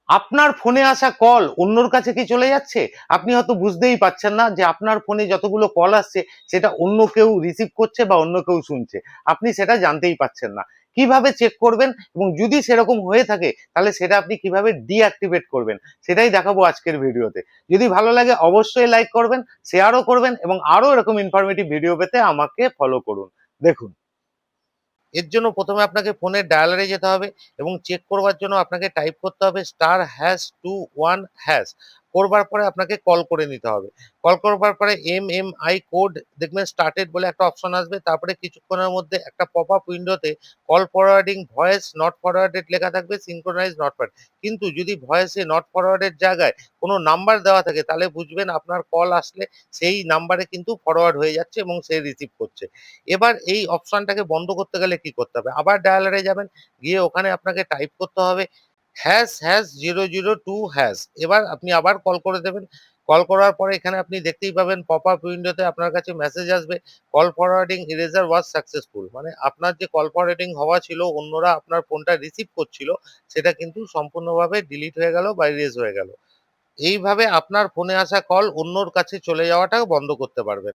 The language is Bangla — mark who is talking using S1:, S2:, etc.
S1: আপনার ফোনে আসা কল অন্যর কাছে কি চলে যাচ্ছে? আপনি হয়তো বুঝতেই পারছেন না যে আপনার ফোনে যতগুলো কল আসছে সেটা অন্য কেউ রিসিভ করছে বা অন্য কেউ শুনছে। আপনি সেটা জানতেই পারছেন না। কিভাবে চেক করবেন এবং যদি সেরকম হয়ে থাকে তাহলে সেটা আপনি কিভাবে ডিঅ্যাক্টিভেট করবেন সেটাই দেখাবো আজকের ভিডিওতে। যদি ভালো লাগে অবশ্যই লাইক করবেন, শেয়ারও করবেন এবং আরো এরকম ইনফরমেটিভ ভিডিও পেতে আমাকে ফলো করুন। দেখুন, এর জন্য প্রথমে আপনাকে ফোনের ডায়ালারে যেতে হবে এবং চেক করবার জন্য আপনাকে টাইপ করতে হবে *#21# করবার পরে আপনাকে কল করে নিতে হবে। কল করবার পরে এমএমআই কোড দেখবেন স্টার্টেড বলে একটা অপশন আসবে। তারপরে কিছুক্ষণের মধ্যে একটা পপ আপ উইন্ডোতে call forwarding voice not forwarded লেখা থাকবে, সিনক্রোনাইজ নট ফরওয়ার্ড। কিন্তু যদি ভয়েসে নট ফরওয়ার্ডের জায়গায় কোনো নাম্বার দেওয়া থাকে তাহলে বুঝবেন আপনার কল আসলে সেই নাম্বারে কিন্তু ফরওয়ার্ড হয়ে যাচ্ছে এবং সে রিসিভ করছে। এবার এই অপশনটাকে বন্ধ করতে গেলে কি করতে হবে? আবার ডায়ালারে যাবেন, গিয়ে ওখানে আপনাকে টাইপ করতে হবে ##002#। এবার আপনি আবার কল করে দেবেন। কল করার পরে এখানে আপনি দেখতেই পাবেন পপ আপ উইন্ডোতে আপনার কাছে মেসেজ আসবে, call forwarding eraser was successful. মানে আপনার যে কল ফরওয়ার্ডিং হওয়া ছিল, অন্যরা আপনার ফোনটা রিসিভ করছিল, সেটা কিন্তু সম্পূর্ণভাবে ডিলিট হয়ে গেল বা ইরেজ হয়ে গেল। এইভাবে আপনার ফোনে আসা কল অন্যর কাছে চলে যাওয়াটাও বন্ধ করতে পারবেন।